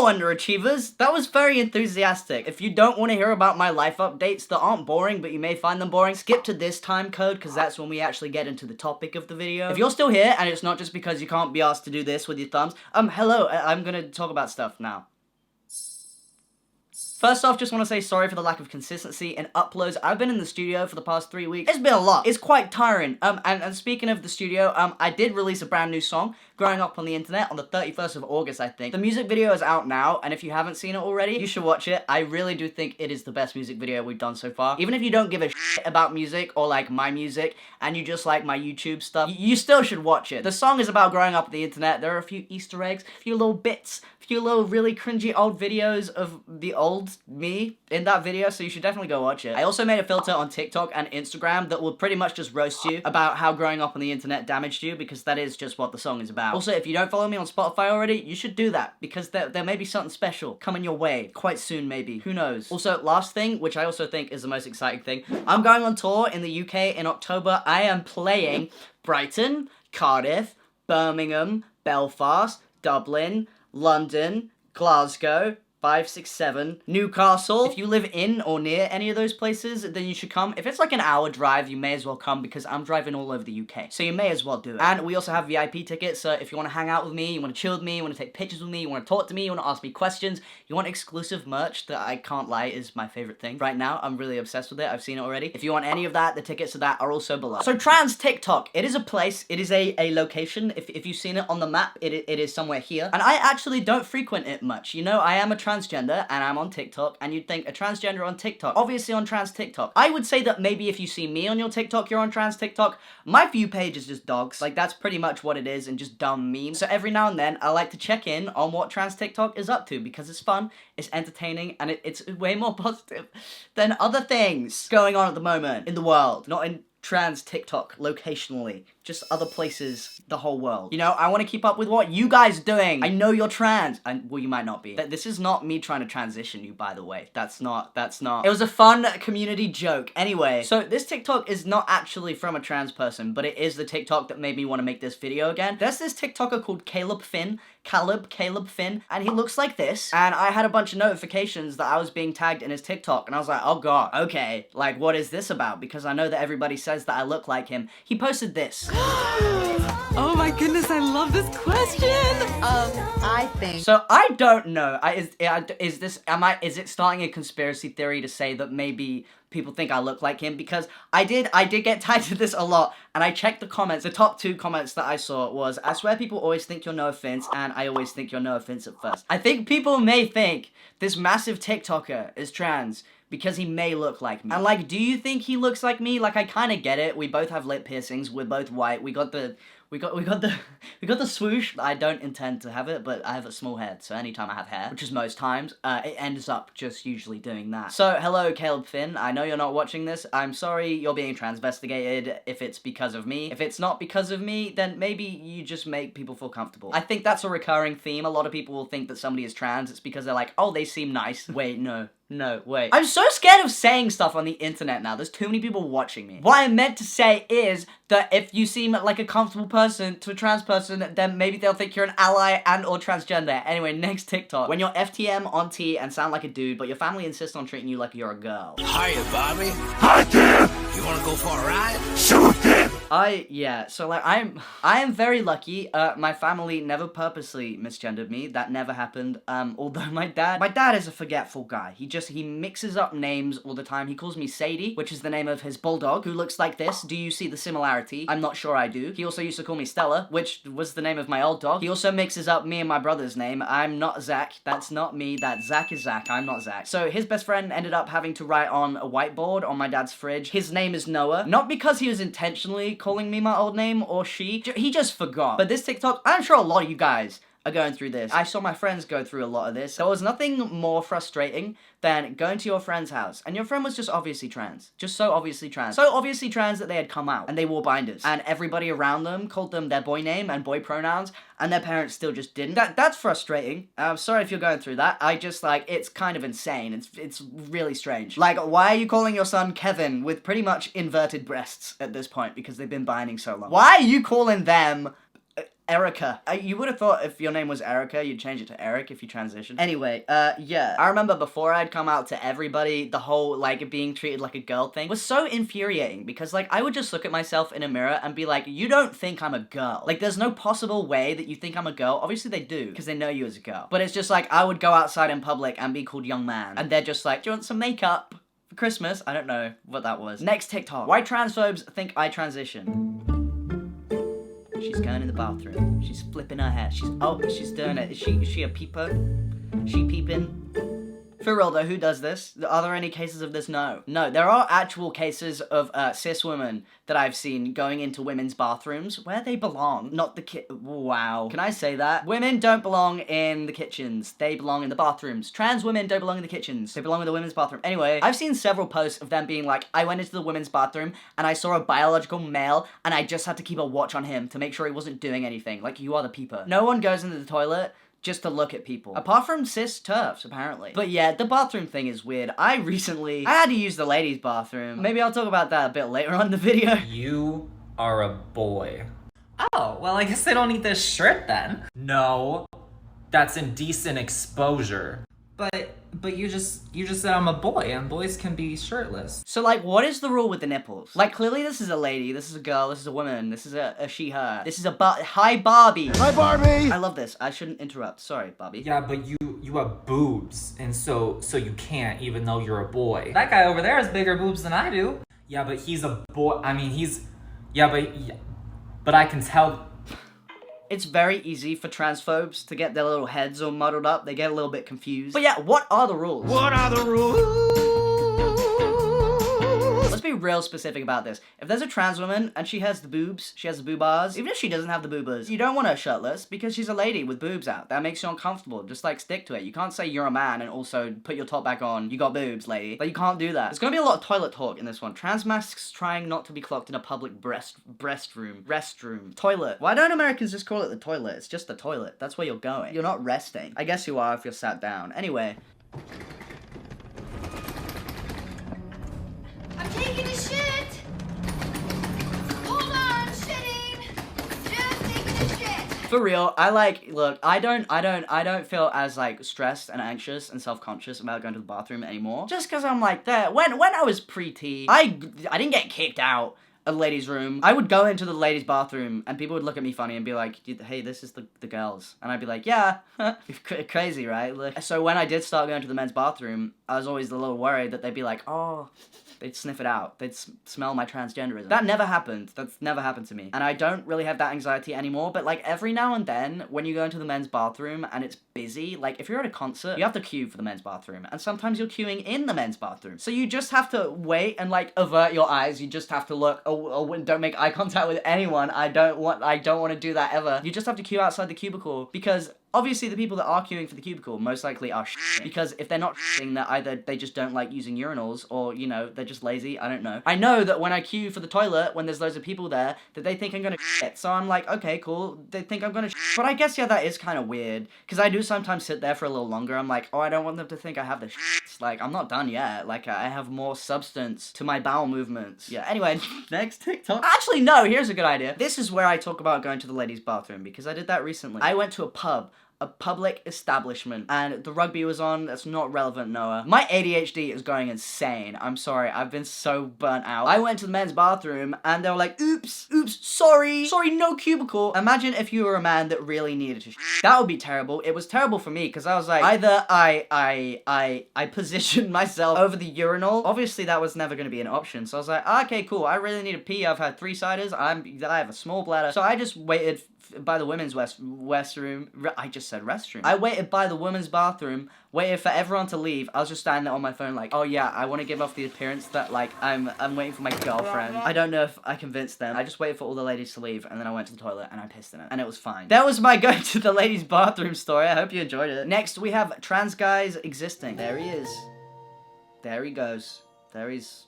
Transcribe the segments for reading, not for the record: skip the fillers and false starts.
Hello, underachievers! That was very enthusiastic. If you don't want to hear about my life updates that aren't boring, but you may find them boring, skip to this time code, because that's when we actually get into the topic of the video. If you're still here, and it's not just because you can't be asked to do this with your thumbs, hello, I'm gonna talk about stuff now. First off, just want to say sorry for the lack of consistency in uploads. I've been in the studio for the past 3 weeks. It's been a lot. It's quite tiring. And speaking of the studio, I did release a brand new song, Growing Up on the Internet, on the 31st of August, I think. The music video is out now, and if you haven't seen it already, you should watch it. I really do think it is the best music video we've done so far. Even if you don't give a shit about music, or like my music, and you just like my YouTube stuff, you still should watch it. The song is about growing up on the internet. There are a few Easter eggs, a few little bits, a few little really cringy old videos of the old me in that video, so you should definitely go watch it. I also made a filter on TikTok and Instagram that will pretty much just roast you about how growing up on the internet damaged you, because that is just what the song is about. Also, if you don't follow me on Spotify already, you should do that, because there may be something special coming your way quite soon, maybe. Who knows? Also, last thing, which I also think is the most exciting thing, I'm going on tour in the UK in October. I am playing Brighton, Cardiff, Birmingham, Belfast, Dublin, London, Glasgow, 5, 6, 7, Newcastle. If you live in or near any of those places, then you should come. If it's like an hour drive, you may as well come, because I'm driving all over the UK. So you may as well do it. And we also have VIP tickets, so if you want to hang out with me, you want to chill with me, you want to take pictures with me, you want to talk to me, you want to ask me questions, you want exclusive merch that I can't lie is my favorite thing. Right now, I'm really obsessed with it. I've seen it already. If you want any of that, the tickets to that are also below. So trans TikTok, it is a place, it is a location. If you've seen it on the map, it is somewhere here. And I actually don't frequent it much. You know, I am a transgender, and I'm on TikTok, and you'd think a transgender on TikTok, obviously on trans TikTok. I would say that maybe if you see me on your TikTok, you're on trans TikTok. My view page is just dogs. Like, that's pretty much what it is, and just dumb memes. So every now and then, I like to check in on what trans TikTok is up to, because it's fun, it's entertaining, and it's way more positive than other things going on at the moment in the world. Not in trans TikTok locationally, just other places, the whole world. You know, I want to keep up with what you guys are doing. I know you're trans, and well, you might not be. This is not me trying to transition you, by the way. That's not. It was a fun community joke. Anyway, so this TikTok is not actually from a trans person, but it is the TikTok that made me want to make this video again. There's this TikToker called Caleb Finn, and he looks like this, and I had a bunch of notifications that I was being tagged in his TikTok, and I was like, oh god, okay, like, what is this about? Because I know that everybody says that I look like him. He posted this. Oh my goodness, I love this question. I think. So I don't know. Is it starting a conspiracy theory to say that maybe people think I look like him? Because I did get tagged to this a lot, and I checked the comments. The top 2 comments that I saw was, I swear people always think you're Noahfinnce, and I always think you're Noahfinnce at first. I think people may think this massive TikToker is trans because he may look like me. And like, do you think he looks like me? Like, I kind of get it. We both have lip piercings. We're both white. We got the swoosh. I don't intend to have it, but I have a small head, so anytime I have hair, which is most times, it ends up just usually doing that. So, hello, Caleb Finn. I know you're not watching this. I'm sorry you're being transvestigated if it's because of me. If it's not because of me, then maybe you just make people feel comfortable. I think that's a recurring theme. A lot of people will think that somebody is trans. It's because they're like, oh, they seem nice. Wait, no, wait. I'm so scared of saying stuff on the internet now. There's too many people watching me. What I meant to say is that if you seem like a comfortable person to a trans person, then maybe they'll think you're an ally and or transgender. Anyway, next TikTok. When you're FTM on T and sound like a dude, but your family insists on treating you like you're a girl. Hiya, Bobby. Hi, Tim. You wanna go for a ride? Shoot him. Yeah, so like, I am very lucky. My family never purposely misgendered me. That never happened. Although my dad is a forgetful guy. He mixes up names all the time. He calls me Sadie, which is the name of his bulldog, who looks like this. Do you see the similarity? I'm not sure I do. He also used to call me Stella, which was the name of my old dog. He also mixes up me and my brother's name. I'm not Zach. That's not me. That Zach is Zach. I'm not Zach. So his best friend ended up having to write on a whiteboard on my dad's fridge, his name is Noah. Not because he was intentionally calling me my old name or she. He just forgot. But this TikTok, I'm sure a lot of you guys are going through this. I saw my friends go through a lot of this. There was nothing more frustrating than going to your friend's house, and your friend was just obviously trans. Just so obviously trans. So obviously trans that they had come out, and they wore binders. And everybody around them called them their boy name and boy pronouns, and their parents still just didn't. That's frustrating. I'm sorry if you're going through that. I just, like, it's kind of insane. It's really strange. Like, why are you calling your son Kevin with pretty much inverted breasts at this point, because they've been binding so long? Why are you calling them Erica. You would have thought if your name was Erica, you'd change it to Eric if you transitioned. Anyway, yeah. I remember before I'd come out to everybody, the whole, like, being treated like a girl thing was so infuriating because, like, I would just look at myself in a mirror and be like, you don't think I'm a girl. Like, there's no possible way that you think I'm a girl. Obviously they do, because they know you as a girl. But it's just like, I would go outside in public and be called young man. And they're just like, do you want some makeup for Christmas? I don't know what that was. Next TikTok. Why transphobes think I transition. She's going in the bathroom. She's flipping her hair. She's doing it. Is she a peeper? She peeping? For real though, who does this? Are there any cases of this? No. No, there are actual cases of cis women that I've seen going into women's bathrooms where they belong. Not the wow. Can I say that? Women don't belong in the kitchens. They belong in the bathrooms. Trans women don't belong in the kitchens. They belong in the women's bathroom. Anyway, I've seen several posts of them being like, I went into the women's bathroom and I saw a biological male and I just had to keep a watch on him to make sure he wasn't doing anything. Like, you are the peeper. No one goes into the toilet just to look at people. Apart from cis turfs, apparently. But yeah, the bathroom thing is weird. I had to use the ladies' bathroom. Maybe I'll talk about that a bit later on in the video. You are a boy. Oh, well, I guess I don't need this shirt then. No, that's indecent exposure. But you just said I'm a boy, and boys can be shirtless. So, like, what is the rule with the nipples? Like, clearly this is a lady, this is a girl, this is a woman, this is a she, her. This is a hi, Barbie! Hi, Barbie! I love this. I shouldn't interrupt. Sorry, Barbie. Yeah, but you have boobs, and so you can't, even though you're a boy. That guy over there has bigger boobs than I do. Yeah, but he's a boy. I mean, but I can tell. It's very easy for transphobes to get their little heads all muddled up. They get a little bit confused. But yeah, what are the rules? What are the rules? Let's be real specific about this. If there's a trans woman and she has the boobs, she has the boobas, even if she doesn't have the boobas, you don't want her shirtless because she's a lady with boobs out. That makes you uncomfortable. Just, like, stick to it. You can't say you're a man and also put your top back on. You got boobs, lady. Like, you can't do that. There's gonna be a lot of toilet talk in this one. Trans masks trying not to be clocked in a public restroom. Toilet. Why don't Americans just call it the toilet? It's just the toilet. That's where you're going. You're not resting. I guess you are if you're sat down. Anyway. I'm taking a shit! Hold on, shitting! Just taking a shit! For real, look, I don't feel as, like, stressed and anxious and self-conscious about going to the bathroom anymore. Just cause I'm like that. When I was pre-T, I didn't get kicked out a ladies' room. I would go into the ladies' bathroom and people would look at me funny and be like, hey, this is the girls. And I'd be like, yeah, crazy, right? Like, so when I did start going to the men's bathroom, I was always a little worried that they'd be like, oh, they'd sniff it out. They'd smell my transgenderism. That never happened. That's never happened to me. And I don't really have that anxiety anymore, but like every now and then when you go into the men's bathroom and it's busy, like if you're at a concert, you have to queue for the men's bathroom and sometimes you're queuing in the men's bathroom. So you just have to wait and like avert your eyes. You just have to look, don't make eye contact with anyone. I don't want to do that ever. You just have to queue outside the cubicle because obviously the people that are queuing for the cubicle most likely are shitting, because if they're not shitting, they're either they just don't like using urinals or, you know, they're just lazy. I don't know. I know that when I queue for the toilet, when there's loads of people there, that they think I'm gonna shit. So I'm like, okay, cool. They think I'm gonna shit. But I guess, yeah, that is kind of weird, because I do sometimes sit there for a little longer. I'm like, oh, I don't want them to think I have the shits. Like, I'm not done yet. Like, I have more substance to my bowel movements. Yeah, anyway, next TikTok. Actually, no, here's a good idea. This is where I talk about going to the ladies' bathroom, because I did that recently. I went to a public establishment, and the rugby was on. That's not relevant, Noah. My ADHD is going insane. I'm sorry, I've been so burnt out. I went to the men's bathroom, and they were like, oops, sorry, no cubicle. Imagine if you were a man that really needed to shit. That would be terrible. It was terrible for me, because I was like, either I positioned myself over the urinal. Obviously, that was never going to be an option, so I was like, okay, cool, I really need to pee. I've had 3 ciders. I have a small bladder. So I just waited by the women's restroom. I just said restroom. I waited by the women's bathroom, waited for everyone to leave. I was just standing there on my phone like, oh yeah, I want to give off the appearance that like I'm waiting for my girlfriend. I don't know if I convinced them. I just waited for all the ladies to leave, and then I went to the toilet and I pissed in it, and it was fine. That was my go to the ladies' bathroom story. I hope you enjoyed it. Next, we have trans guys existing. There he is. There he goes. There he's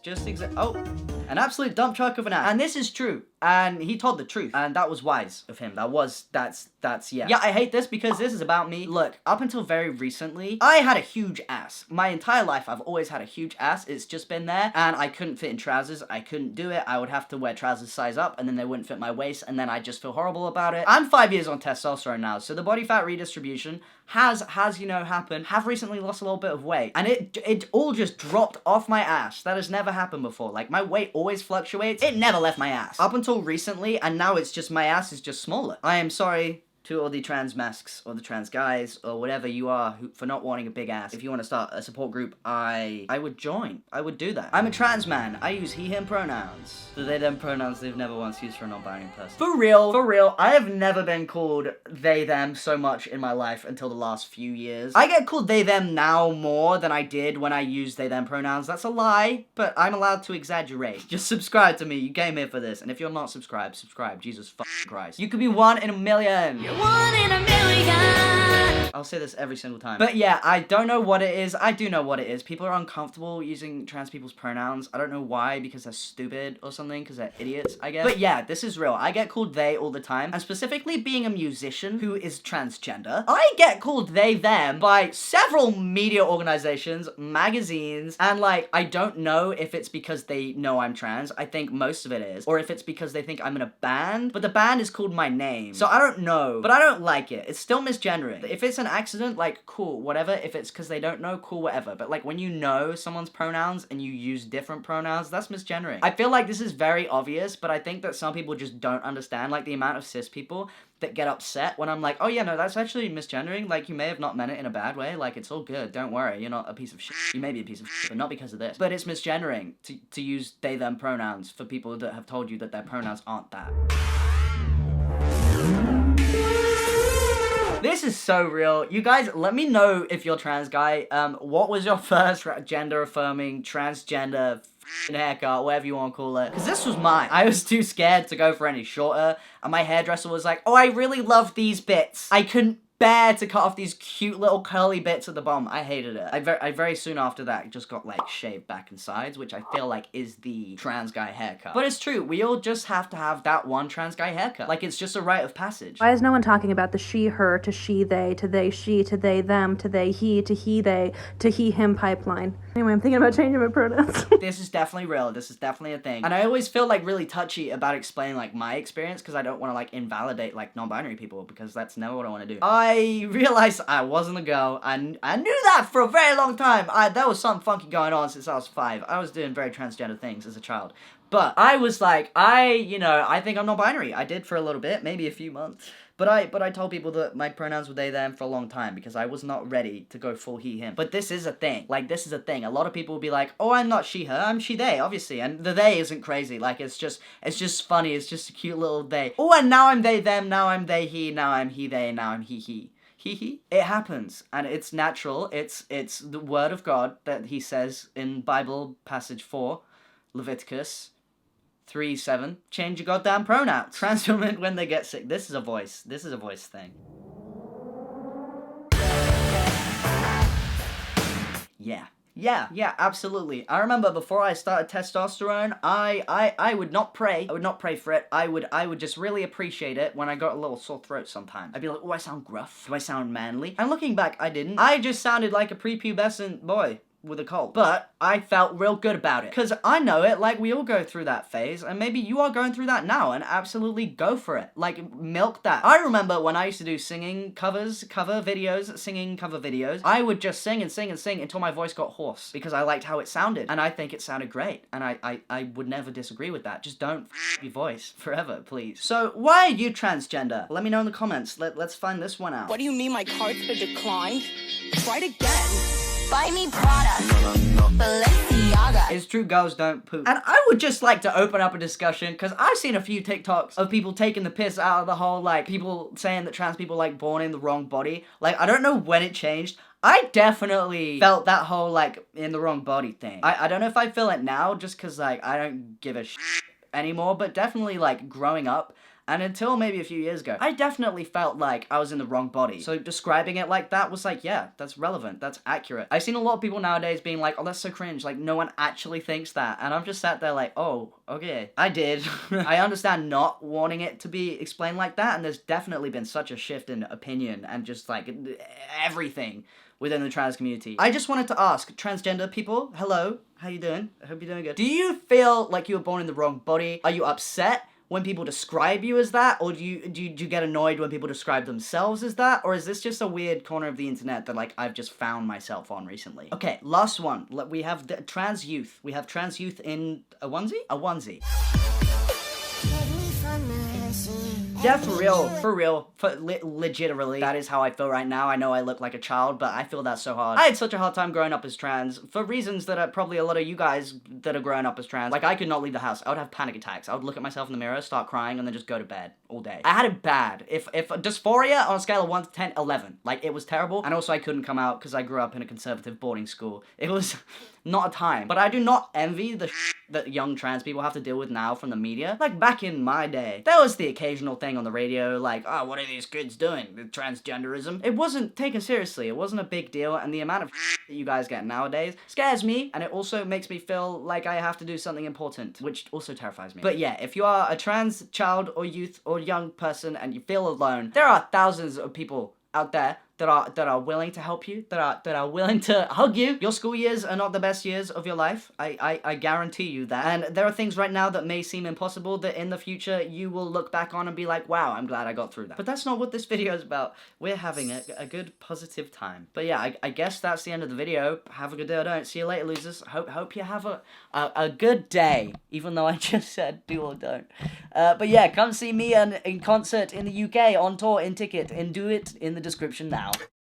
just oh, An absolute dump truck of an ass. And this is true. And he told the truth. And that was wise of him. That's, yeah. Yeah, I hate this because this is about me. Look, up until very recently, I had a huge ass. My entire life, I've always had a huge ass. It's just been there. And I couldn't fit in trousers. I couldn't do it. I would have to wear trousers size up, and then they wouldn't fit my waist, and then I just feel horrible about it. I'm 5 years on testosterone now, so the body fat redistribution has happened. Have recently lost a little bit of weight, and it all just dropped off my ass. That has never happened before. Like, my weight always fluctuates. It never left my ass. Up until recently, and now it's just my ass is just smaller. I am sorry to all the trans masks or the trans guys or whatever you are for not wanting a big ass. If you want to start a support group, I would join. I would do that. I'm a trans man. I use he, him pronouns. The they, them pronouns they've never once used for a non-binary person. For real, I have never been called they, them so much in my life until the last few years. I get called they, them now more than I did when I used they, them pronouns. That's a lie, but I'm allowed to exaggerate. Just subscribe to me. You came here for this. And if you're not subscribed, subscribe. Jesus fucking Christ. You could be 1 in a million. 1 in a million. I'll say this every single time. But yeah, I don't know what it is. I do know what it is. People are uncomfortable using trans people's pronouns. I don't know why, because they're stupid or something, because they're idiots, I guess. But yeah, this is real. I get called they all the time. And specifically being a musician who is transgender, I get called they, them by several media organizations, magazines, and like, I don't know if it's because they know I'm trans. I think most of it is. Or if it's because they think I'm in a band. But the band is called my name. So I don't know. But I don't like it. It's still misgendering. If it's an accident, like, cool, whatever. If it's because they don't know, cool, whatever. But like, when you know someone's pronouns and you use different pronouns, that's misgendering. I feel like this is very obvious, but I think that some people just don't understand, like, the amount of cis people that get upset when I'm like, oh yeah, no, that's actually misgendering. Like, you may have not meant it in a bad way. Like, it's all good. Don't worry. You're not a piece of shit. You may be a piece of shit, but not because of this. But it's misgendering to use they, them pronouns for people that have told you that their pronouns aren't that. This is so real. You guys, let me know if you're trans guy. What was your first gender affirming, transgender haircut, whatever you want to call it? Because this was mine. I was too scared to go for any shorter, and my hairdresser was like, oh, I really love these bits. I couldn't bear to cut off these cute little curly bits at the bottom. I hated it. I very soon after that just got like shaved back and sides, which I feel like is the trans guy haircut. But it's true, we all just have to have that one trans guy haircut. Like, it's just a rite of passage. Why is no one talking about the she, her, to she, they, to they, she, to they, them, to they, he, to he, they, to he, him pipeline? Anyway, I'm thinking about changing my pronouns. This is definitely real. This is definitely a thing. And I always feel like really touchy about explaining like my experience because I don't want to like invalidate like non-binary people because that's never what I want to do. I realized I wasn't a girl. I knew that for a very long time. There was something funky going on since I was 5. I was doing very transgender things as a child. But I was like, I think I'm non-binary. I did for a little bit, maybe a few months. But I told people that my pronouns were they, them for a long time because I was not ready to go full he, him. But this is a thing. Like, this is a thing. A lot of people will be like, oh, I'm not she, her. I'm she, they, obviously. And the they isn't crazy. Like, it's just funny. It's just a cute little they. Oh, and now I'm they, them. Now I'm they, he. Now I'm he, they. Now I'm he, he. It happens, and it's natural. It's the word of God that he says in Bible passage 4, Leviticus 3:7. Change your goddamn pronouns. Trans women when they get sick. This is a voice. This is a voice thing. Yeah, absolutely. I remember before I started testosterone, I would not pray. I would not pray for it. I would just really appreciate it when I got a little sore throat sometimes. I'd be like, oh, I sound gruff. Do I sound manly? And looking back, I didn't. I just sounded like a prepubescent boy with a cold. But I felt real good about it. Because I know it, like, we all go through that phase, and maybe you are going through that now, and absolutely go for it. Like, milk that. I remember when I used to do singing cover videos, I would just sing and sing and sing until my voice got hoarse, because I liked how it sounded, and I think it sounded great, and I would never disagree with that. Just don't your voice forever, please. So, why are you transgender? Let me know in the comments. Let's find this one out. What do you mean my card's been declined? Try it again. Buy me Prada. Balenciaga. It's true, girls don't poop. And I would just like to open up a discussion, because I've seen a few TikToks of people taking the piss out of the whole, like, people saying that trans people, like, born in the wrong body. Like, I don't know when it changed. I definitely felt that whole, like, in the wrong body thing. I don't know if I feel it now, just because, like, I don't give a shit anymore, but definitely, like, growing up, And until maybe a few years ago, I definitely felt like I was in the wrong body. So describing it like that was like, yeah, that's relevant, that's accurate. I've seen a lot of people nowadays being like, oh, that's so cringe, like no one actually thinks that. And I'm just sat there like, oh, okay, I did. I understand not wanting it to be explained like that, and there's definitely been such a shift in opinion and just like everything within the trans community. I just wanted to ask, transgender people, hello, how you doing? I hope you're doing good. Do you feel like you were born in the wrong body? Are you upset when people describe you as that? Or do you get annoyed when people describe themselves as that? Or is this just a weird corner of the internet that like I've just found myself on recently? Okay, last one. We have the trans youth. We have trans youth in a onesie? A onesie. Yeah, for real, legitimately, that is how I feel right now. I know I look like a child, but I feel that so hard. I had such a hard time growing up as trans, for reasons that are probably a lot of you guys that are growing up as trans. Like, I could not leave the house. I would have panic attacks. I would look at myself in the mirror, start crying, and then just go to bed all day. I had it bad. If dysphoria on a scale of 1 to 10, 11. Like, it was terrible. And also I couldn't come out because I grew up in a conservative boarding school. It was not a time. But I do not envy the that young trans people have to deal with now from the media. Like, back in my day, there was the occasional thing on the radio, like, oh, what are these kids doing with transgenderism? It wasn't taken seriously. It wasn't a big deal, and the amount of that you guys get nowadays scares me, and it also makes me feel like I have to do something important, which also terrifies me. But yeah, if you are a trans child or youth or young person and you feel alone, there are thousands of people out there that are willing to help you, that are willing to hug you. Your school years are not the best years of your life. I guarantee you that. And there are things right now that may seem impossible that in the future you will look back on and be like, wow, I'm glad I got through that. But that's not what this video is about. We're having a good, positive time. But yeah, I guess that's the end of the video. Have a good day or don't. See you later, losers. Hope you have a good day, even though I just said do or don't. But yeah, come see me in concert in the UK, on tour, in ticket, and do it in the description now.